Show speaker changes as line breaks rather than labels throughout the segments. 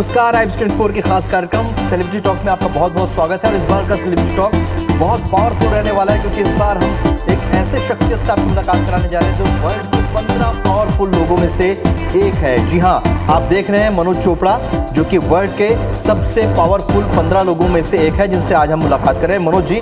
नमस्कार, आइब्स 24 के खास कार्यक्रम सेलिब्रिटी टॉक में आपका बहुत बहुत स्वागत है। और इस बार का सेलिब्रिटी टॉक बहुत पावरफुल रहने वाला है, क्योंकि इस बार हम एक ऐसे शख्सियत से आपकी मुलाकात कराने जा रहे हैं जो वर्ल्ड के 15 पावरफुल लोगों में से एक है। जी हाँ, आप देख रहे हैं मनोज चोपड़ा, जो कि वर्ल्ड के सबसे पावरफुल 15 लोगों में से एक है, जिनसे आज हम मुलाकात कर रहे हैं। मनोज जी,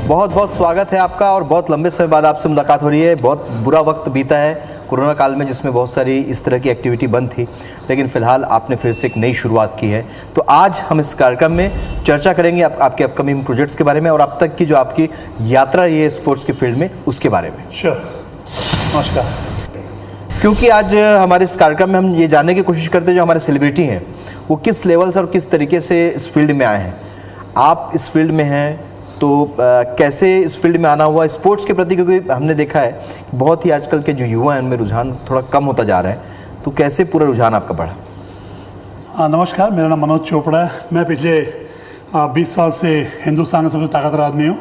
बहुत बहुत स्वागत है आपका। और बहुत लंबे समय बाद आपसे मुलाकात हो रही है। बहुत बुरा वक्त बीता है कोरोना काल में, जिसमें बहुत सारी इस तरह की एक्टिविटी बंद थी, लेकिन फ़िलहाल आपने फिर से एक नई शुरुआत की है। तो आज हम इस कार्यक्रम में चर्चा करेंगे आपके अपकमिंग प्रोजेक्ट्स के बारे में और अब तक की जो आपकी यात्रा रही है स्पोर्ट्स के फील्ड में, उसके बारे में।
श्योर, नमस्कार।
क्योंकि आज हमारे इस कार्यक्रम में हम ये जानने की कोशिश करते हैं जो हमारे सेलिब्रिटी हैं वो किस लेवल से और किस तरीके से इस फील्ड में आए हैं। आप इस फील्ड में हैं तो कैसे इस फील्ड में आना हुआ स्पोर्ट्स के प्रति, क्योंकि हमने देखा है कि बहुत ही आजकल के जो युवा हैं उनमें रुझान थोड़ा कम होता जा रहा है, तो कैसे पूरा रुझान आपका बढ़ा?
नमस्कार, मेरा नाम मनोज चोपड़ा है। मैं पिछले 20 साल से हिंदुस्तान का सबसे ताकतवर आदमी हूँ,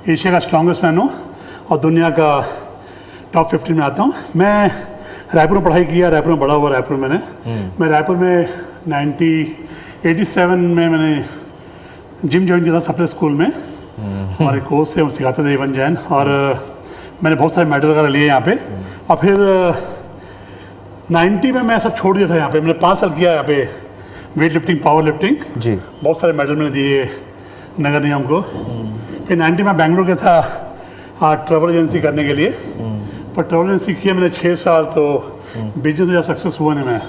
एशिया का स्ट्रॉन्गेस्ट मैन हूँ और दुनिया का टॉप 15 में आता हूँ। मैं रायपुर में पढ़ाई किया, रायपुर में बड़ा हुआ रायपुर में। मैं रायपुर में 1987 में मैंने जिम ज्वाइन किया था सप्रे स्कूल में। हमारे कोच थे, वो सिखाते थे इवन जैन, और मैंने बहुत सारे मेडल वगैरह लिए यहाँ पे। और फिर 90 में मैं सब छोड़ दिया था यहाँ पे। मैंने 5 साल किया यहाँ पे वेट लिफ्टिंग, पावर लिफ्टिंग जी। बहुत सारे मेडल मैंने दिए नगर निगम को। फिर 90 में बेंगलोर गया था ट्रैवल एजेंसी करने के लिए, पर ट्रैवल एजेंसी किया मैंने 6 साल, तो बिजनेस में ज़्यादा सक्सेस हुआ नहीं मैं।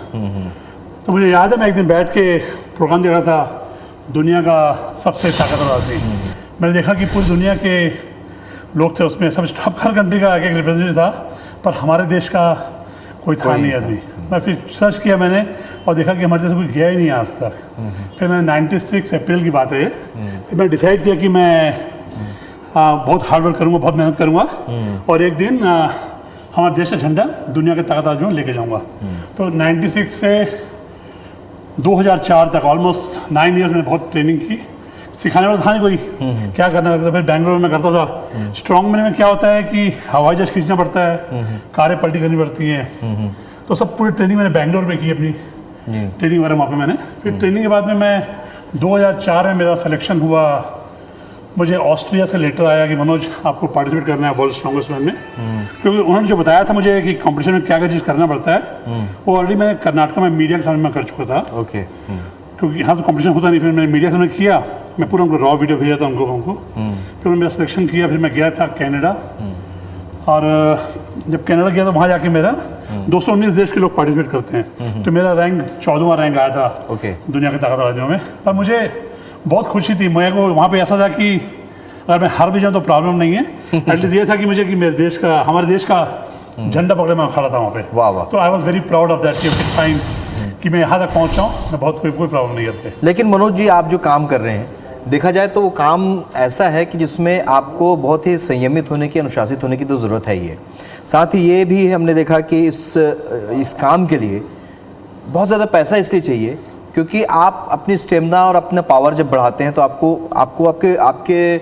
तो मुझे याद है मैं एक दिन बैठ के प्रोग्राम देखा था, दुनिया का सबसे ताकतवर आदमी। मैंने देखा कि पूरी दुनिया के लोग थे उसमें, सब हर कंट्री का एक रिप्रेजेंटेटिव था, पर हमारे देश का कोई था नहीं आदमी। मैं फिर सर्च किया मैंने और देखा कि हमारे देश में कोई गया ही नहीं आज तक। फिर मैंने 96 अप्रैल की बात है ये, फिर मैंने डिसाइड किया कि मैं बहुत हार्ड वर्क करूँगा, बहुत मेहनत करूँगा और एक दिन हमारे देश का झंडा दुनिया के ताकतवर आदमियों में लेके जाऊँगा। तो 96 से 2004 तक ऑलमोस्ट 9 ईयर्स में बहुत ट्रेनिंग की। सिखाने वाला था नहीं कोई, क्या करना है। फिर बेंगलोर में करता था। स्ट्रॉन्ग मैन में क्या होता है कि हवाई जहाज खींचना पड़ता है, कारें पलटी करनी पड़ती हैं, तो सब पूरी ट्रेनिंग मैंने बेंगलोर में की अपनी ट्रेनिंग वगैरह वहाँ पे मैंने। फिर ट्रेनिंग के बाद में मैं 2004 में मेरा सिलेक्शन हुआ। मुझे ऑस्ट्रिया से लेटर आया कि मनोज आपको पार्टिसिपेट करना है वर्ल्ड स्ट्रॉन्गेस्ट मैन में, क्योंकि उन्होंने जो बताया था मुझे कि कंपटीशन में क्या क्या चीज़ करना पड़ता है, वो ऑलरेडी मैंने कर्नाटक में मीडिया के सामने में कर चुका था। ओके, क्योंकि यहाँ तो कंपटीशन होता नहीं। फिर मैंने मीडिया के सामने किया, मैं पूरा उनको रॉ वीडियो भेजा था उनको। फिर उन्होंने मेरा सिलेक्शन किया। फिर मैं गया था कनाडा, और जब कनाडा गया तो वहाँ जाके मेरा 219 देश के लोग पार्टिसिपेट करते हैं, तो मेरा रैंक 14वां रैंक आया था दुनिया के ताकतवर आदमियों में। पर मुझे बहुत खुशी थी। मेरे को वहाँ पे ऐसा था कि अगर मैं हार भी जाऊँ तो प्रॉब्लम नहीं है। एटलीस्ट ये था कि मुझे कि मेरे देश का, हमारे देश का झंडा पकड़े मैं खड़ा था वहाँ पे। वाह वाह। तो I was very proud of that कि मैं यहाँ तक पहुँचा हूँ। मैं बहुत कोई प्रॉब्लम नहीं करते।
लेकिन मनोज जी, आप जो काम कर रहे हैं, देखा जाए तो वो काम ऐसा है कि जिसमें आपको बहुत ही संयमित होने की, अनुशासित होने की तो ज़रूरत है ही है। साथ ही ये भी हमने देखा कि इस काम के लिए बहुत ज़्यादा पैसा इसलिए चाहिए क्योंकि आप अपनी स्टेमिना और अपना पावर जब बढ़ाते हैं तो आपको आपके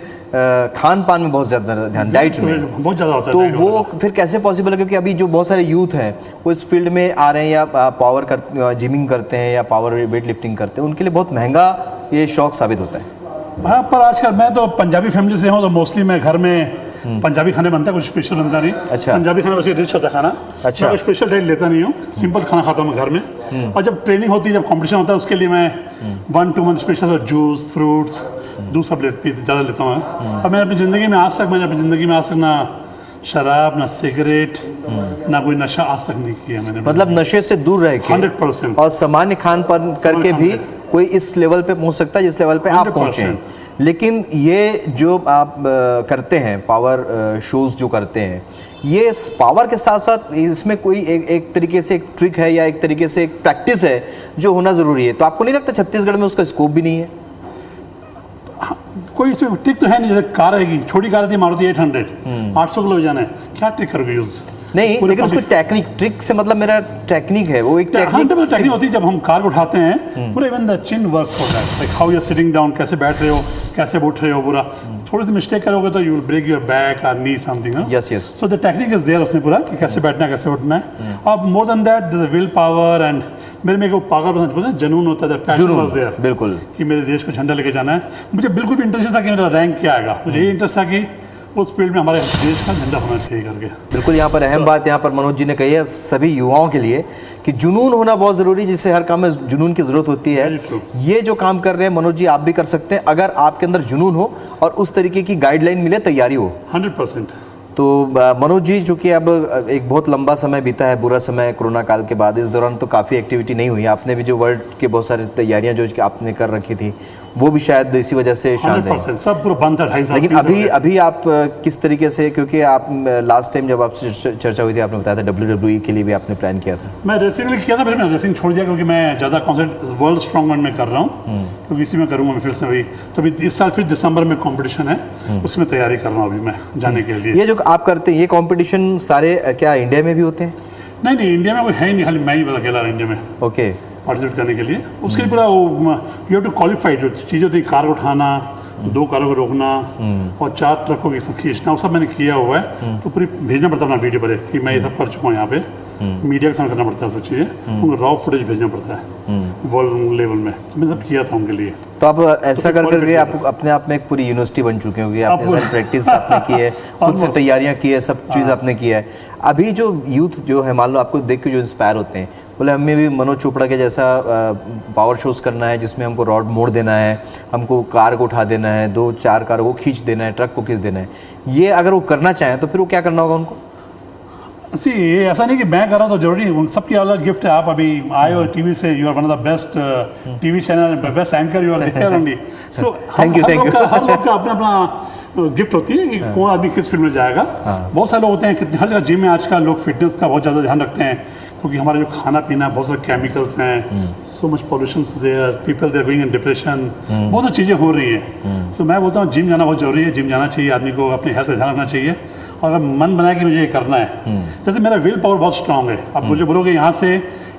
खान पान में बहुत ज़्यादा ध्यान, डाइट में
बहुत ज़्यादा होता है।
तो वो फिर कैसे पॉसिबल है? क्योंकि अभी जो बहुत सारे यूथ हैं वो इस फील्ड में आ रहे हैं, या जिमिंग करते हैं या पावर वेट लिफ्टिंग करते हैं, उनके लिए बहुत महंगा ये शौक साबित होता है।
हाँ, पर आजकल मैं तो पंजाबी फैमिली से हूँ, तो मोस्टली मैं घर में पंजाबी खाने बनता है, कुछ स्पेशल बनता नहीं। अच्छा। पंजाबी खाना वैसे रिच होता है खाना। अच्छा। मैं स्पेशल डाइट लेता नहीं हूँ, सिंपल खाना खाता हूँ घर में। और जब ट्रेनिंग होती है, जब कंपटीशन होता है, उसके लिए मैं 1-2 मंथ स्पेशल जूस, फ्रूट्स, दूध सब ज़्यादा लेता हूँ। और मैंने अपनी ज़िंदगी में आज तक ना शराब, ना सिगरेट, ना कोई नशा आज तक नहीं किया मैंने।
मतलब नशे से दूर रह के
100%।
और सामान्य खान पान करके भी कोई इस लेवल पे पहुंच सकता है जिस लेवल पे आप पहुंचे हैं। लेकिन ये जो आप करते हैं, पावर शोज जो करते हैं, ये पावर के साथ साथ इसमें कोई एक तरीके से एक ट्रिक है या एक तरीके से एक प्रैक्टिस है जो होना ज़रूरी है। तो आपको नहीं लगता छत्तीसगढ़ में उसका स्कोप भी नहीं है?
कोई ट्रिक तो है नहीं। जैसे कार है, छोटी कार थी मारुति 800, 800 किलो जाना है, क्या ट्रिक करोगे यूज़?
नहीं, लेकिन उसको टेक्निक, ट्रिक से मतलब मेरा टेक्निक है, वो एक
टेक्निक होती है। जब हम कार उठाते हैं पूरा, even the chin works for that, like how you are sitting down, कैसे बैठ रहे हो, कैसे उठ रहे हो। पूरा थोड़ी सी मिस्टेक करोगे तो you will break your back और knee something.
Yes yes.
So the technique is there उसमें पूरा कि कैसे बैठना है, कैसे उठना है। और more than that the will power and मेरे में एक वो पागल बोलते हैं जुनून होता है, पैशन वाज देयर,
बिल्कुल,
कि मेरे देश को झंडा लेके जाना है। मुझे बिल्कुल भी इंटरेस्ट था कि मेरा रैंक क्या आएगा, मुझे ये इंटरेस्ट था कि उस फील्ड में हमारे देश का झंडा होना चाहिए करके।
बिल्कुल। यहाँ पर अहम बात यहाँ पर मनोज जी ने कही है सभी युवाओं के लिए कि जुनून होना बहुत ज़रूरी, जिससे हर काम में जुनून की ज़रूरत होती है। ये जो काम कर रहे हैं मनोज जी, आप भी कर सकते हैं अगर आपके अंदर जुनून हो और उस तरीके की गाइडलाइन मिले, तैयारी हो।
100%।
तो मनोज जी, चूँकि अब एक बहुत लंबा समय बीता है, बुरा समय कोरोना काल के बाद, इस दौरान तो काफ़ी एक्टिविटी नहीं हुई। आपने भी जो वर्ल्ड के बहुत सारी तैयारियां जो आपने कर रखी थी, वो भी शायद इसी वजह से शायद
100% सब पूरा बंद था 2.5 साल।
लेकिन अभी आप किस तरीके से, क्योंकि आप लास्ट टाइम जब आपसे चर्चा हुई थी आपने बताया था WWE के लिए भी आपने प्लान किया था।
मैं रेसिंग के लिए किया था, फिर मैं रेसिंग छोड़ दिया क्योंकि मैं ज़्यादा कॉन्सेंट्रेट वर्ल्ड स्ट्रॉन्गमैन में कर रहा हूँ, क्योंकि इसी में करूँगा मैं फिर से वही। तो अभी इस साल फिर दिसंबर में कॉम्पिटिशन है, उसमें तैयारी कर रहा हूँ अभी मैं जाने के लिए।
ये जो आप करते हैं ये कॉम्पिटिशन सारे क्या इंडिया में भी होते हैं?
नहीं, इंडिया में कोई है ही नहीं, खाली मैं ही अकेला इंडिया में
ओके
पार्टिसिपेट करने के लिए। उसके लिए पूरा यू हैव टू क्वालिफाइड, जो चीज़ें होती है, कार उठाना, 2 कारों को रोकना और 4 ट्रकों की खींचना, वो सब मैंने किया हुआ है। तो पूरी भेजना पड़ता है अपना वीडियो पर कि मैं ये सब कर चुका हूँ यहाँ पे। मीडिया के साथ करना पड़ता है सब चीज़ें, उनको रॉ फुटेज भेजना पड़ता है वर्ल्ड लेवल में। तो मैं सब किया था उनके लिए।
तो आप ऐसा कर करके आप अपने आप में एक पूरी यूनिवर्सिटी बन चुके होंगे। आपने सारी प्रैक्टिस आपने की है, खुद से तैयारियां की है, सब चीज़ आपने किया है। अभी जो यूथ जो है, मान लो आपको देख के जो इंस्पायर होते हैं, बोले हमें भी मनोज चोपड़ा के जैसा पावर शोज करना है जिसमें हमको रॉड मोड़ देना है, हमको कार को उठा देना है, 2-4 कारों को खींच देना है, ट्रक को खींच देना है, ये अगर वो करना चाहें तो फिर वो क्या करना होगा उनको?
ये ऐसा नहीं कि मैं कर रहा हूँ तो जरूरी, उन सबकी अलग गिफ्ट है। आप अभी आए हो टीवी से, you are one of the best TV channel, best anchor you are there only. So
thank you.
हर लोग का अपना अपना गिफ्ट होती है कि कौन आदमी किस फील्ड में जाएगा। बहुत सारे लोग होते हैं, कितने हर जगह जिम में आजकल लोग फिटनेस का बहुत ज़्यादा ध्यान रखते हैं, क्योंकि हमारा जो खाना पीना बहुत सारे केमिकल्स हैं, so much pollution there, people they are going in depression, बहुत सारी चीज़ें हो रही हैं। सो मैं बोलता हूँ जिम जाना बहुत जरूरी है, जिम जाना चाहिए आदमी को, अपने हेल्थ का ध्यान रखना चाहिए। और अगर मन बनाए कि मुझे ये करना है, जैसे मेरा विल पावर बहुत स्ट्रांग है। आप मुझे बोलोगे यहाँ से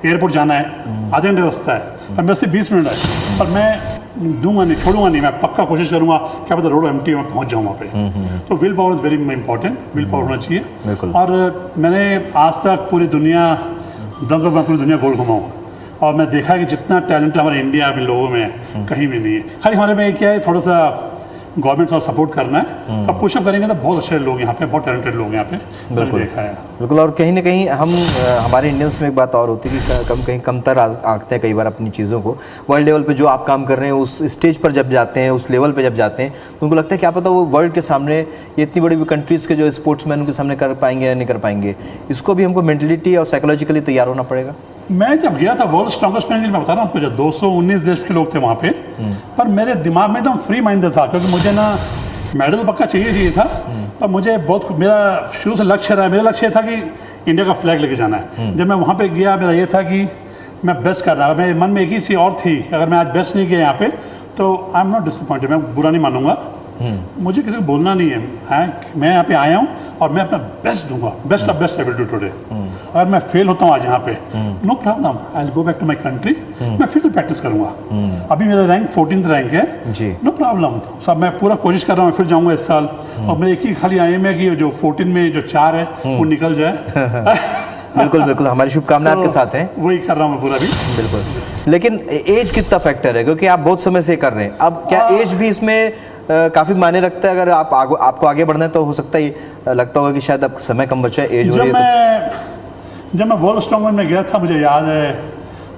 एयरपोर्ट जाना है, आधे घंटे रास्ता है, पर मेरे से 20 मिनट है, पर मैं दूंगा नहीं, छोड़ूंगा नहीं, मैं पक्का कोशिश करूंगा, क्या पता रोड एम्प्टी मैं पहुंच जाऊँ वहाँ पे। तो will power is very important, will power होना चाहिए। और मैंने आज तक पूरी दुनिया 10 बार मैं पूरी दुनिया गोल घुमाऊँ, और मैं देखा है कि जितना टैलेंट हमारे इंडिया में लोगों में है कहीं भी नहीं है। खाली हमारे में क्या है, थोड़ा सा गवर्नमेंट थोड़ा सपोर्ट करना है, तो पुशअप करेंगे तो बहुत अच्छे लोग यहाँ पे, बहुत टैलेंटेड लोग यहाँ पे,
बिल्कुल
देखा है।
बिल्कुल। और कहीं ना कहीं हम हमारे इंडियंस में एक बात और होती है कि कहीं कमतर आंकते हैं कई बार अपनी चीज़ों को। वर्ल्ड लेवल पे जो आप काम कर रहे हैं, उस स्टेज पर जब जाते हैं, उस लेवल पे जब जाते हैं, तो उनको लगता है क्या पता वो वर्ल्ड के सामने, ये इतनी बड़ी कंट्रीज़ के जो स्पोर्ट्समैन उनके सामने कर पाएंगे या नहीं कर पाएंगे। इसको भी हमको मेंटलिटी और साइकोलॉजिकली तैयार होना पड़ेगा।
मैं जब गया था वर्ल्ड स्ट्रॉन्गेस्ट मैन के लिए, मैं बता रहा हूँ आपको, जब 219 देश के लोग थे वहाँ पे, पर मेरे दिमाग में एकदम फ्री माइंडेड था, क्योंकि मुझे ना मेडल पक्का चाहिए था, पर मुझे बहुत, मेरा शुरू से लक्ष्य रहा, मेरा लक्ष्य था कि इंडिया का फ्लैग लेके जाना है। जब मैं वहाँ पे गया, मेरा ये था कि मैं बेस्ट कर रहा, मेरे मन में एक ही चीज़ और थी, अगर मैं आज बेस्ट नहीं किया यहाँ पे तो आई एम नॉट डिसअपॉइंटेड, मैं बुरा नहीं मानूंगा, मुझे किसी को बोलना नहीं है, मैं यहाँ पे आया हूँ और मैं अपना बेस्ट दूंगा, best of best I will do today. अगर मैं फेल होता हूँ आज यहाँ पे, no problem, I will go back to my country, मैं फिर से प्रैक्टिस करूँगा। अभी मेरा रैंक 14th रैंक है, नो प्रॉब्लम, सब मैं पूरा कोशिश कर रहा हूँ, मैं फिर जाऊँगा इस साल। और मेरे एक ही खाली एम है कि जो 14 में जो 4 है वो निकल जाए।
बिल्कुल बिल्कुल, हमारी शुभकामनाएं आपके साथ हैं।
वही कर रहा हूँ मैं पूरा भी।
बिल्कुल। लेकिन एज कितना फैक्टर है, क्योंकि आप बहुत समय से कर रहे हैं, अब क्या एज भी इसमें काफ़ी मायने रखता है? अगर आपको आगे बढ़ना है तो हो सकता है लगता होगा कि शायद अब समय कम बचा है, एज हो रही है।
जब मैं वर्ल्ड स्ट्रॉन्गमैन में गया था, मुझे याद है,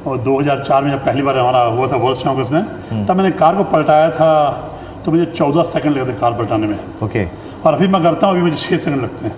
और 2004 में जब पहली बार हमारा हुआ था वर्ल्ड स्ट्रॉन्गेस्ट में, तब मैंने कार को पलटाया था, तो मुझे 14 सेकंड लगे थे कार पलटाने में।
ओके।
और अभी मैं करता हूँ, अभी मुझे 6 सेकंड लगते हैं।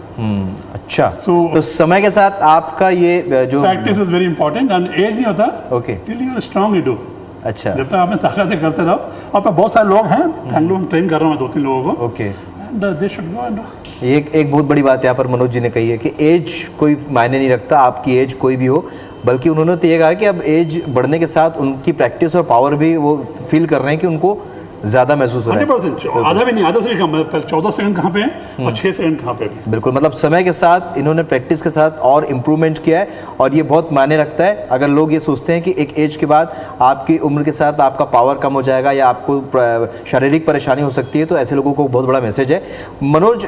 अच्छा, तो समय के साथ आपका ये जो
practice is very important, and as नहीं होता,
okay,
till you are strong you do.
अच्छा,
जब तक आपने ताकत करते रहो। और बहुत सारे लोग हैं बैंगलोर में, ट्रेन कर रहा हूँ 2-3 लोगों को।
Okay,
and they should go and
एक बहुत बड़ी बात यहाँ पर मनोज जी ने कही है कि एज कोई मायने नहीं रखता, आपकी एज कोई भी हो, बल्कि उन्होंने तो ये कहा कि अब एज बढ़ने के साथ उनकी प्रैक्टिस और पावर भी वो फील कर रहे हैं कि उनको ज़्यादा महसूस हो रहा है।
100%, आधा भी नहीं, आधा से भी कम। पहले 14 सेकंड कहाँ पे है और 6 सेकंड कहाँ पे है।
बिल्कुल, मतलब समय के साथ इन्होंने प्रैक्टिस के साथ और इम्प्रूवमेंट किया है और ये बहुत मायने रखता है। अगर लोग ये सोचते हैं कि एक एज के बाद आपकी उम्र के साथ आपका पावर कम हो जाएगा या आपको शारीरिक परेशानी हो सकती है, तो ऐसे लोगों को बहुत बड़ा मैसेज है। मनोज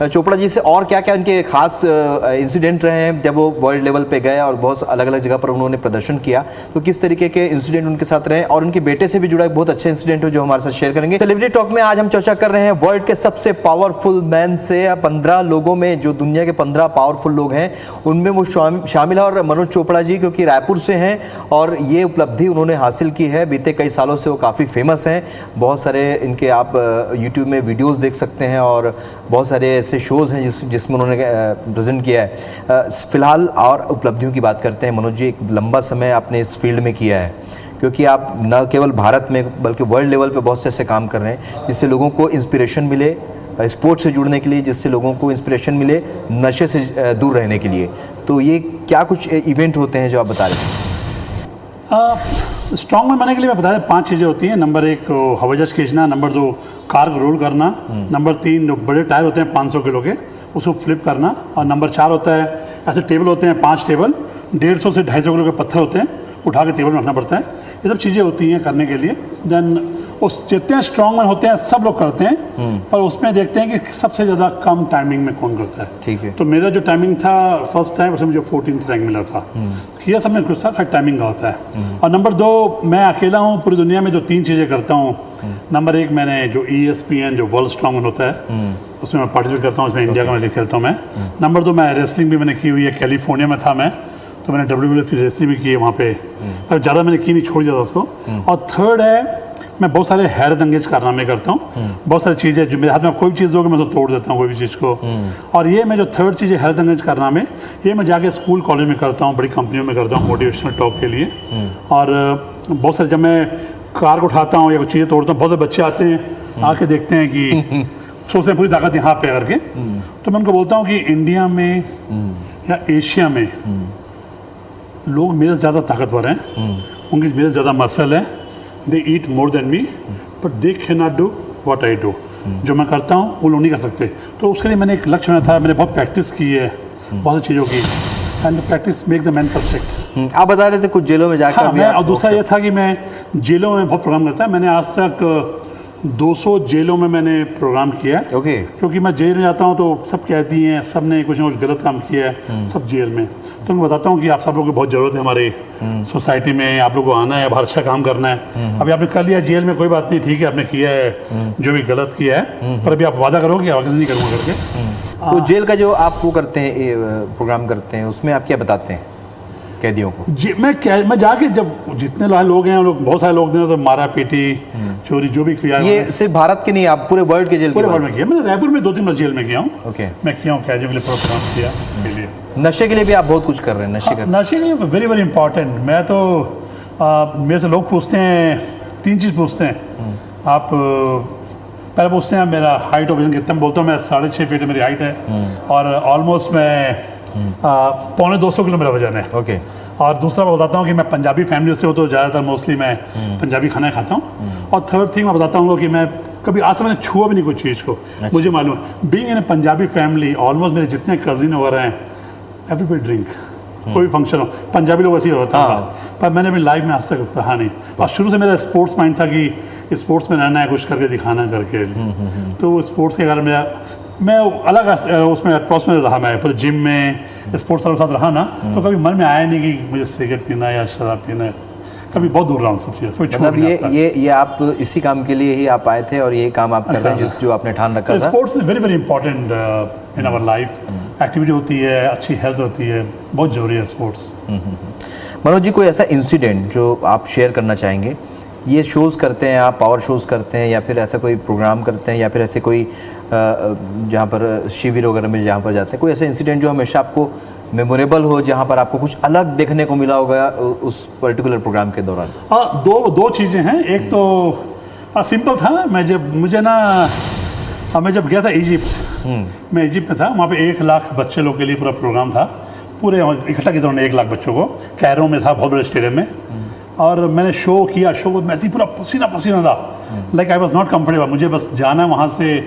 चोपड़ा जी से और क्या क्या इनके खास इंसिडेंट रहे हैं जब वो वर्ल्ड लेवल पे गए और बहुत अलग अलग जगह पर उन्होंने प्रदर्शन किया, तो किस तरीके के इंसिडेंट उनके साथ रहे, और उनके बेटे से भी जुड़ा एक बहुत अच्छा इंसिडेंट है जो हमारे साथ शेयर करेंगे। सेलिब्रिटी टॉक में आज हम चर्चा कर रहे हैं वर्ल्ड के सबसे पावरफुल मैन से। 15 लोगों में, जो दुनिया के 15 पावरफुल लोग हैं उनमें वो शामिल है, और मनोज चोपड़ा जी क्योंकि रायपुर से हैं और ये उपलब्धि उन्होंने हासिल की है। बीते कई सालों से वो काफ़ी फेमस हैं, बहुत सारे इनके आप यूट्यूब में वीडियोस देख सकते हैं और बहुत सारे ऐसे शोज़ हैं जिसमें उन्होंने प्रेजेंट किया है। फिलहाल और उपलब्धियों की बात करते हैं। मनोज जी, एक लंबा समय आपने इस फील्ड में किया है, क्योंकि आप न केवल भारत में बल्कि वर्ल्ड लेवल पे बहुत से ऐसे काम कर रहे हैं जिससे लोगों को इंस्पिरेशन मिले, स्पोर्ट्स से जुड़ने के लिए, जिससे लोगों को इंस्पिरेशन मिले नशे से दूर रहने के लिए। तो ये क्या कुछ इवेंट होते हैं जो आप बता रहे थे?
स्ट्रॉन्ग मैन बनने के लिए मैं बता दें 5 चीज़ें होती हैं। नंबर 1 हवाई जहाज खींचना, नंबर 2 कार को रोल करना, नंबर 3 जो बड़े टायर होते हैं 500 किलो के उसको फ्लिप करना, और नंबर 4 होता है ऐसे टेबल होते हैं 5 टेबल 150 से 250 किलो के पत्थर होते हैं, उठा के टेबल में रखना पड़ता है। ये सब चीज़ें होती हैं करने के लिए। देन उस जितने स्ट्रॉन्ग मैन होते हैं सब लोग करते हैं, पर उसमें देखते हैं कि सबसे ज़्यादा कम टाइमिंग में कौन करता है।
ठीक है।
तो मेरा जो टाइमिंग था फर्स्ट टाइम उसमें मुझे 14th रैंक मिला था। किया सबने कुछ था, खैर टाइमिंग का होता है। और नंबर 2 मैं अकेला हूँ पूरी दुनिया में जो 3 चीज़ें करता हूँ। नंबर 1 मैंने जो ESPN जो वर्ल्ड स्ट्रॉन्ग मैन होता है उसमें मैं पार्टिसिपेट करता हूँ, उसमें इंडिया का मैं खेलता हूँ मैं। नंबर 2 मैं रेसलिंग भी मैंने की हुई है, कैलिफोर्निया में था मैं, तो मैंने WWF रेसलिंग भी की है वहाँ पे, पर ज़्यादा मैंने की नहीं, छोड़ दिया था उसको। और थर्ड है मैं बहुत सारे हैरत अंगेज कारनामे करता हूँ। बहुत सारी चीज़ें जो मेरे हाथ में कोई भी चीज़ होगी मैं तो तोड़ देता हूँ कोई भी चीज़ को। और ये मैं जो थर्ड चीज़ है हैरत अंगेज कारनामे, ये मैं जाके स्कूल कॉलेज में करता हूँ, बड़ी कंपनियों में करता हूँ मोटिवेशनल टॉक के लिए। और बहुत सारे जब मैं कार को उठाता हूँ या कुछ चीज़ें तोड़ता हूँ, बहुत सारे बच्चे आते हैं आके देखते हैं कि सोचते हैं पूरी ताकत यहाँ पे करके, तो मैं उनको बोलता हूँ कि इंडिया में या एशिया में लोग मेरे से ज़्यादा ताकतवर हैं, उनकी मेरे से ज़्यादा मसल है, they eat more than me but they can not do what I do. जो मैं करता हूँ वो लोग नहीं कर सकते। तो उसके लिए मैंने एक लक्ष्य में था, मैंने बहुत प्रैक्टिस की है बहुत सी चीज़ों की, and practice make the man perfect.
आप बता रहे थे कुछ जेलों में जाकर।
हाँ, मैं, और दूसरा ये था कि मैं जेलों में बहुत प्रोग्राम करता है। मैंने आज तक 200 जेलों में मैंने प्रोग्राम किया है।
ओके।
क्योंकि मैं जेल में जाता हूँ तो सब कहती हैं सब ने कुछ ना कुछ गलत काम किया है, सब जेल में। तो मैं बताता हूँ कि आप सब लोगों की बहुत ज़रूरत है हमारे सोसाइटी में, आप लोगों को आना है, बाहर अच्छा काम करना है। अभी आपने कर लिया जेल में, कोई बात नहीं, ठीक है आपने किया है जो भी गलत किया है, पर अभी आप वादा करो कि आगे से नहीं करूँगा करके।
तो जेल का जो आप वो करते हैं, प्रोग्राम करते हैं, उसमें आप क्या बताते हैं कैदियों को?
मैं जाके जब जितने लोग हैं लोग, बहुत सारे लोग ने तो मारा पीटी चोरी जो भी किया।
ये सिर्फ भारत के नहीं, आप पूरे वर्ल्ड के जेल
पूरे वर्ल्ड में किया। मैंने रायपुर में 2-3 बार जेल में गया हूँ।
ओके।
मैं किया हूँ कैदियों के लिए प्रोग्राम किया के लिए।
नशे के लिए भी आप बहुत कुछ कर रहे हैं।
नशे के लिए वेरी वेरी इंपॉर्टेंट। मैं तो मेरे से लोग पूछते हैं 3 चीज़ पूछते हैं। आप पहले पूछते हैं मेरा हाइट और वजन कितना, बोलता हूँ मैं 6.5 फीट मेरी हाइट है और ऑलमोस्ट मैं 250 किलो मेरा वजन है।
ओके।
और दूसरा मैं बताता हूँ कि मैं पंजाबी फैमिली से हूँ तो ज़्यादातर मोस्टली मैं पंजाबी खाना खाता हूँ। और थर्ड थिंग मैं बताता हूँ कि मैं कभी आज से मैंने छुआ भी नहीं कोई चीज़ को। मुझे मालूम है being in Punjabi family, almost मेरे जितने कजिन वगैरह हैं एवरीबडी ड्रिंक, कोई फंक्शन हो पंजाबी लोग ऐसे ही होता है। पर मैंने अपनी लाइफ में आज तक रहा नहीं, और शुरू से मेरा स्पोर्ट्स माइंड था कि स्पोर्ट्स में रहना है, कुछ करके दिखाना करके। तो स्पोर्ट्स के कारण मैं अलग उसमें अप्रोच में रहा। मैं पूरे जिम में स्पोर्ट्स वालों के साथ रहा ना, तो कभी मन में आया नहीं कि मुझे सिगरेट पीना है या शराब पीना है। कभी बहुत दूर रहा हूँ सब चीज़।
मतलब ये आप इसी काम के लिए ही आप आए थे और ये काम आप कर रहे हैं जो आपने ठान रखा था।
Sports is very very important in our life. Activity होती है, अच्छी हेल्थ होती है, बहुत जरूरी है स्पोर्ट्स।
मनोज जी, कोई ऐसा इंसिडेंट जो आप शेयर करना चाहेंगे? ये शोज़ करते हैं आप, पावर शोज़ करते हैं या फिर ऐसा कोई प्रोग्राम करते हैं या फिर ऐसे कोई जहाँ पर शिविर वगैरह में जहाँ पर जाते हैं, कोई ऐसा इंसिडेंट जो हमेशा आपको मेमोरेबल हो, जहाँ पर आपको कुछ अलग देखने को मिला होगा उस पर्टिकुलर प्रोग्राम के दौरान?
दो चीज़ें हैं। एक तो सिंपल था, मैं जब गया था इजिप्ट, मैं इजिप्ट में था, वहाँ पे 1 लाख बच्चे लोग के लिए पूरा प्रोग्राम था। पूरे इकट्ठा किया उन्होंने 1 लाख बच्चों को, कैरो में था, बहुत बड़े स्टेडियम में। और मैंने शो किया, शो में ऐसे ही पूरा पसीना पसीना था, like I was not comfortable. मुझे बस जाना है वहाँ से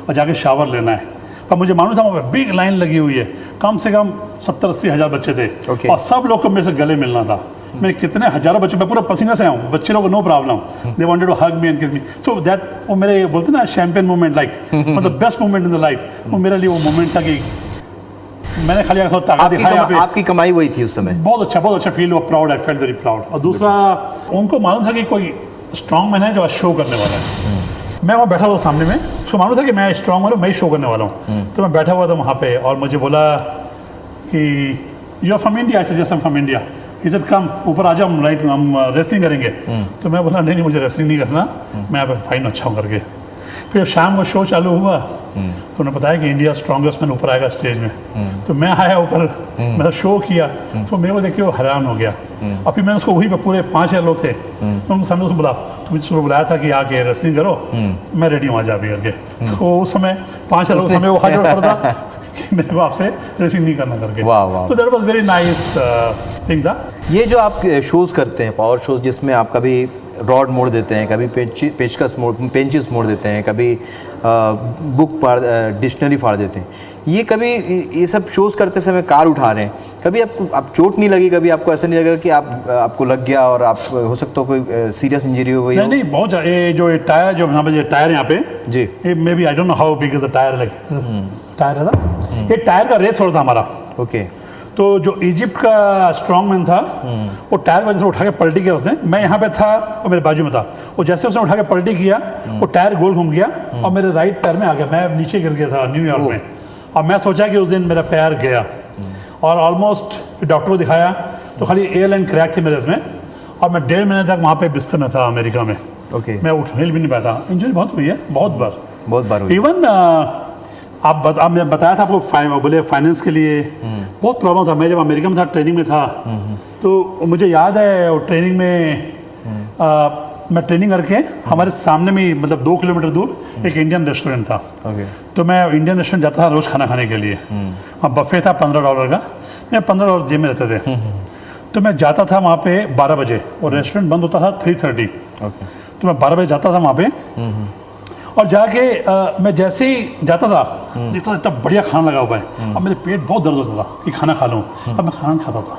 और जाके शावर लेना है, पर मुझे मालूम था वहाँ पे बिग लाइन लगी हुई है, कम से कम 70-80 हज़ार बच्चे थे।
Okay.
और सब लोग को मेरे से गले मिलना था। मैं कितने हज़ारों बच्चे, मैं पूरा पसीना से आया हूँ, बच्चे लोग को no problem, they wanted to hug me and kiss me. So that वो मेरे बोलते ना चैंपियन मोमेंट, लाइक मतलब best moment in the life, वो मेरे लिए वो मोमेंट था कि मैंने खाली अगर ताकत दिखाया यहाँ पे।
आपकी कमाई वही थी उस समय?
बहुत अच्छा फील हुआ, proud, I felt very proud. और दूसरा, उनको मालूम था कि कोई स्ट्रॉन्ग मैन है जो शो करने वाला है। मैं वहाँ बैठा हुआ सामने में, उसको मालूम था कि मैं स्ट्रॉन्ग वाला, मैं ही शो करने वाला हूँ। तो मैं बैठा हुआ था वहाँ पे और मुझे बोला कि you are from India, I said yes I am from India. He said come, ऊपर आ जाओ, हम रेसलिंग करेंगे। तो मैं बोला नहीं मुझे रेसलिंग नहीं करना, मैं यहाँ पे फाइन अच्छा हूँ करके। फिर शाम को शो चालू हुआ तो उन्हें बताया कि इंडिया स्ट्रॉन्गेस्ट मैन ऊपर आएगा स्टेज में। तो मैं आया ऊपर, मैंने शो किया, तो मेरे को देख के वो हैरान हो गया। और फिर मैंने उसको वहीं पे पूरे 5 लोग थे, मैं उनके सामने उसको बोला, तुम इसको बुलाया था कि आके रेसलिंग करो, मैं रेडी हूँ, आ जा भी करके। तो उस समय 5 लोग सामने वो हाथ जोड़ पड़ा था कि मेरे को आपसे रेसलिंग नहीं करना करके। तो that was very nice thing था।
ये जो आप शोज़ करते हैं, पावर शोज़, जिसमें आप कभी रॉड मोड़ देते हैं, कभी पेचकस मोड़, पेंचेस मोड़ देते हैं, कभी बुक फाड़, डिक्शनरी फाड़ देते हैं, ये कभी ये सब शोज़ करते समय कार उठा रहे हैं, कभी आप चोट नहीं लगी? कभी आपको ऐसा नहीं लगा कि आपको लग गया और आप हो सकता हो कोई सीरियस इंजरी हो गई?
नहीं, बहुत ये जो टायर, जो यहाँ पे टायर यहाँ पे
जी,
ये may be I don't know how big is the tyre, like tyre है ना, ये टायर का रेस हो रहा था हमारा।
ओके।
तो जो इजिप्ट का स्ट्रॉन्गमैन था, वो टायर वजह से उठा के पलटी किया उसने, मैं यहाँ पे था और मेरे बाजू में था, वो जैसे उसने उठा के पलटी किया, वो टायर गोल घूम गया और मेरे राइट पैर में आ गया, मैं नीचे गिर गया था न्यूयॉर्क में। और मैं सोचा कि उस दिन मेरा पैर गया और ऑलमोस्ट डॉक्टर को दिखाया तो खाली एयरलाइन क्रैक थी मेरे इसमें, और मैं 1.5 महीने तक वहाँ पे बिस्तर में था अमेरिका में।
ओके।
मैं उठ हिल भी नहीं पाता, इंजरी बहुत हुई है, बहुत बार
हुई।
इवन आप मैं बताया था आपको, बोले फाइनेंस के लिए बहुत प्रॉब्लम था। मैं जब अमेरिका में था, ट्रेनिंग में था, तो मुझे याद है वो ट्रेनिंग में मैं ट्रेनिंग करके हमारे सामने में ही, मतलब 2 किलोमीटर दूर एक इंडियन रेस्टोरेंट था। तो मैं इंडियन रेस्टोरेंट जाता था रोज़ खाना खाने के लिए। बफे था $15 का, मैं $15 जेब में रहते थे। तो मैं जाता था वहाँ पे 12 बजे और रेस्टोरेंट बंद होता था 3:30। तो मैं 12 बजे जाता था वहाँ पे और जाके मैं जैसे ही जाता था देखता था इतना बढ़िया खाना लगा हुआ है, अब मेरे पेट बहुत दर्द होता था कि खाना खा लूँ। अब मैं खाना खाता था,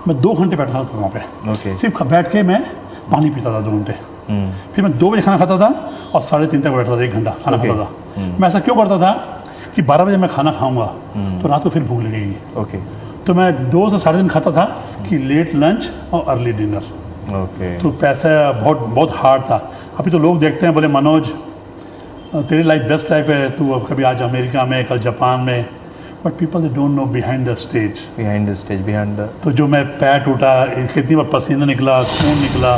मैं 2 घंटे बैठा था वहाँ पे, सिर्फ बैठ के मैं पानी पीता था 2 घंटे। फिर मैं 2 बजे खाना खाता था और 3:30 तक बैठता था, 1 घंटा खाना खाता था। मैं ऐसा क्यों करता था कि 12 बजे मैं खाना खाऊंगा तो रात को फिर भूख लगेगी। तो मैं 2 से 3.5 खाता था कि लेट लंच और अर्ली डिनर। तो पैसा बहुत हार्ड था। अभी तो लोग देखते हैं, बोले मनोज तेरी लाइफ बेस्ट लाइफ है, तू अब कभी आज अमेरिका में, कल जापान में, but people they don't know behind the stage. तो जो मैं पैर टूटा, कितनी बार पसीना निकला, खून निकला,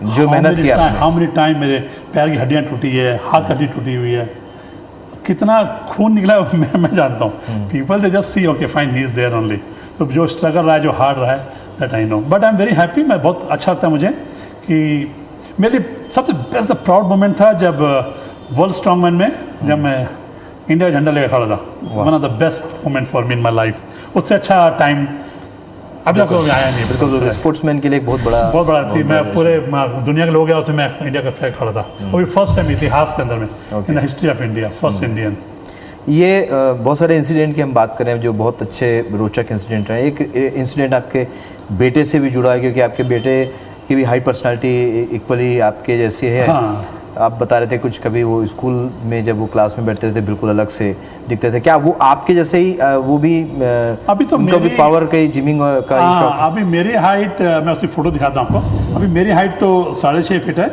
जो मेहनत किया,
हाउ मेनी टाइम मेरे पैर की हड्डियाँ टूटी है, हाथ की हड्डी टूटी हुई है, कितना खून निकला मैं जानता हूँ। People they just see okay fine he is there only. तो जो स्ट्रगल रहा है, जो हार्ड रहा है, that I know, but I am very happy. मैं बहुत अच्छा लगता है मुझे कि मेरी सबसे बेस्ट प्राउड मोमेंट था जब वर्ल्ड स्ट्रॉन्गमैन में जब मैं इंडिया का झंडा लेकर खड़ा था। One of the best moment for me in my life. उससे अच्छा टाइम अभी तक आया नहीं।
बिल्कुल, स्पोर्ट्समैन के लिए बहुत बड़ा
थी। मैं पूरे दुनिया के लोग हैं उसमें मैं इंडिया का फ्लैग खड़ा था, और ये फर्स्ट टाइम इतिहास के अंदर में in the history of India, first Indian.
ये बहुत सारे इंसिडेंट की हम बात करें जो बहुत अच्छे रोचक इंसिडेंट रहे। एक इंसिडेंट आपके बेटे से भी जुड़ा है, क्योंकि आपके बेटे की भी हाई पर्सनालिटी इक्वली आपके जैसी है। आप बता रहे थे कुछ, कभी वो स्कूल में जब वो क्लास में बैठते थे बिल्कुल अलग से दिखते थे। क्या वो आपके जैसे ही वो भी
अभी तो
उनको भी पावर का जिमिंग का शौक?
अभी मेरी हाइट, मैं उसकी फ़ोटो दिखाता हूँ आपको। अभी मेरी हाइट तो 6.5 फीट है,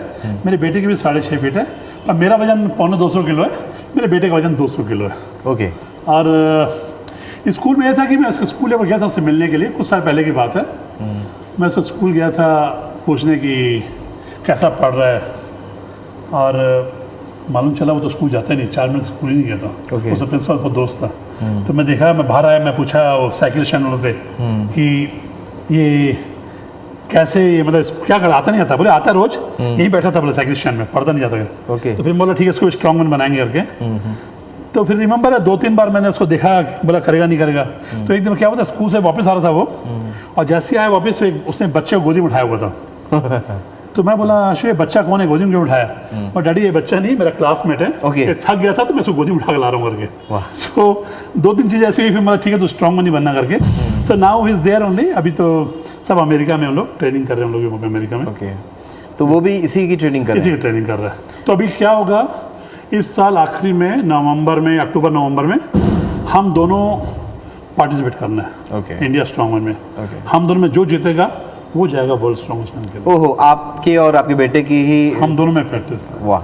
मेरे बेटे की भी 6.5 फीट है, और मेरा वजन 250 किलो है, मेरे बेटे का वजन 200 किलो है।
ओके।
और स्कूल में यह था कि मैं उसके स्कूल पर गया था उससे मिलने के लिए, कुछ साल पहले की बात है। मैं उससे स्कूल गया था पूछने की कैसा पढ़ रहा है, और मालूम चला वो तो स्कूल जाता ही नहीं, 4 महीने स्कूल ही नहीं गया था। उसका प्रिंसिपल बहुत दोस्त था। तो मैं देखा, मैं बाहर आया, मैं पूछा वो साइकिल स्टैंड वाले से कि ये कैसे, मतलब क्या कर, आता नहीं आता? बोले आता रोज यहीं बैठा था, बोले साइकिल स्टैंड में, पढ़ता नहीं जाता। तो फिर बोला ठीक है, इसको स्ट्रॉन्गमैन बनाएंगे करके। तो फिर रिमेंबर है 2-3 बार मैंने उसको देखा, बोला करेगा नहीं करेगा। तो एक दिन क्या हुआ था, स्कूल से वापस आ रहा था वो, और जैसे आया वापस उसने बच्चे को गोदी में उठाया हुआ था, तो मैं बोला आशु ये बच्चा कौन है, गोदी में उठाया, और डैडी ये बच्चा नहीं मेरा क्लासमेट है,
Okay.
ये थक गया था तो मैं उसको गोदी में उठा के ला रहा हूँ करके।
वाह।
सो 2-3 चीज़ ऐसी हुई, फिर मतलब ठीक है तो स्ट्रॉन्ग नहीं बनना करके। So now he is there only. अभी तो सब अमेरिका में हम लोग ट्रेनिंग कर रहे हैं, हम लोग भी अमेरिका में।
ओके, तो वो भी इसी की ट्रेनिंग कर रहे
इसी की ट्रेनिंग कर रहा है। तो अभी क्या होगा, इस साल आखिरी में नवंबर में, अक्टूबर नवंबर में हम दोनों पार्टिसिपेट करना है
Okay.
इंडिया स्ट्रॉन्ग मैन में।
Okay.
हम दोनों में जो जीतेगा वो जाएगा वर्ल्ड स्ट्रॉन्गेस्ट मैन के लिए।
ओहो, आपके और आपके बेटे की ही?
हम दोनों में प्रैक्टिस है,
वाह।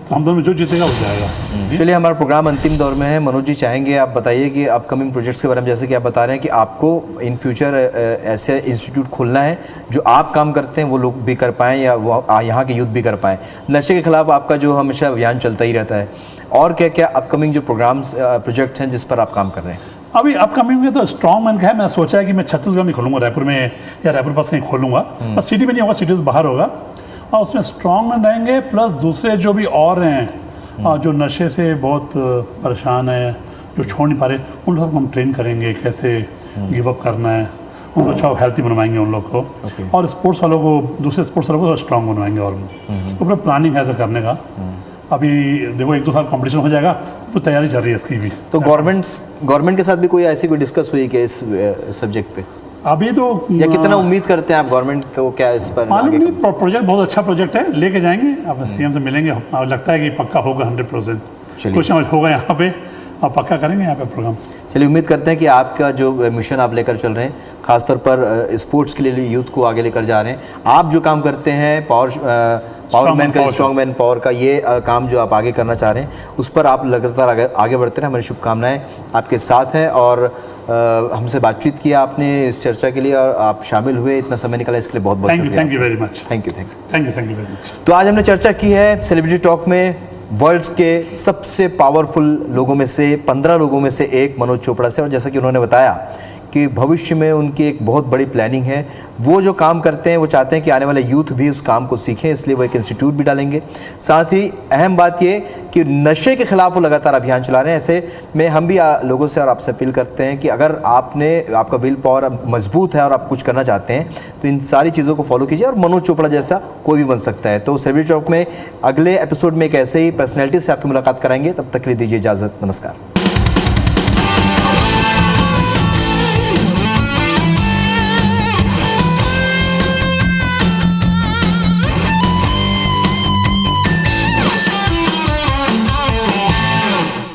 तो हम दोनों में जो जीतेगा वो जाएगा।
चलिए, हमारा प्रोग्राम अंतिम दौर में है। मनोज जी चाहेंगे आप बताइए कि अपकमिंग प्रोजेक्ट्स के बारे में, जैसे कि आप बता रहे हैं कि आपको इन फ्यूचर ऐसे इंस्टीट्यूट खोलना है जो आप काम करते हैं वो लोग भी कर पाएँ या वो यहाँ के यूथ भी कर पाएँ। नशे के खिलाफ आपका जो हमेशा अभियान चलता ही रहता है, और क्या क्या अपकमिंग जो प्रोग्राम्स प्रोजेक्ट्स हैं जिस पर आप काम कर रहे हैं?
अभी अपकमिंग में तो स्ट्रॉन्ग मैन का है। मैं सोचा है कि मैं छत्तीसगढ़ में खोलूँगा, रायपुर में या रायपुर पास कहीं खोलूँगा, और सिटी में नहीं होगा, सिटी से बाहर होगा, और उसमें स्ट्रॉन्ग मैन रहेंगे प्लस दूसरे जो भी और हैं जो नशे से बहुत परेशान है, जो छोड़ नहीं पा रहे, उन लोग हम ट्रेन करेंगे कैसे गिव अप करना है, उनको अच्छा हेल्थी बनवाएंगे उन लोग को। और स्पोर्ट्स वालों को, दूसरे स्पोर्ट्स वालों को स्ट्रॉन्ग बनवाएंगे। और तो पूरा प्लानिंग है ऐसा करने का। अभी देखो 1-2 साल कंपटीशन हो जाएगा, तो तैयारी चल रही है इसकी भी।
तो गवर्नमेंट के साथ भी कोई ऐसी कोई डिस्कस हुई कि इस सब्जेक्ट पे?
अभी तो
या कितना उम्मीद करते हैं आप गवर्नमेंट को, क्या इस पर
मालूम नहीं, प्रोजेक्ट बहुत अच्छा प्रोजेक्ट है, लेके जाएंगे। अब सीएम से मिलेंगे, और लगता है कि पक्का होगा 100%।
चलिए।
कुछ समझ होगा यहाँ पे, और पक्का करेंगे यहाँ पे प्रोग्राम।
चलिए, उम्मीद करते हैं कि आपका जो मिशन आप लेकर चल रहे हैं, खासतौर पर स्पोर्ट्स के लिए यूथ को आगे लेकर जा रहे हैं, आप जो काम करते हैं पावर मैन का, स्ट्रॉन्ग मैन पावर का, ये काम जो आप आगे करना चाह रहे हैं, उस पर आप लगातार आगे बढ़ते हैं। हमारी शुभकामनाएं आपके साथ हैं। और हमसे बातचीत किया आपने इस चर्चा के लिए, और आप शामिल हुए, इतना समय निकाला, इसके लिए बहुत बहुत शुक्रिया।
Thank you very much.
Thank you
very much.
तो आज हमने चर्चा की है सेलिब्रिटी टॉक में वर्ल्ड के सबसे पावरफुल लोगों में से, 15 लोगों में से एक मनोज चोपड़ा से। और जैसा कि उन्होंने बताया कि भविष्य में उनकी एक बहुत बड़ी प्लानिंग है, वो जो काम करते हैं वो चाहते हैं कि आने वाले यूथ भी उस काम को सीखें, इसलिए वो एक इंस्टीट्यूट भी डालेंगे। साथ ही अहम बात ये कि नशे के खिलाफ वो लगातार अभियान चला रहे हैं। ऐसे में हम भी लोगों से और आपसे अपील करते हैं कि अगर आपका विल पावर मजबूत है और आप कुछ करना चाहते हैं, तो इन सारी चीज़ों को फॉलो कीजिए, और मनोज चोपड़ा जैसा कोई भी बन सकता है। तो सेलिब्रिटी टॉक में अगले एपिसोड में एक ऐसे ही पर्सनैलिटी से आपकी मुलाकात कराएंगे। तब तक के लिए दीजिए इजाज़त। नमस्कार।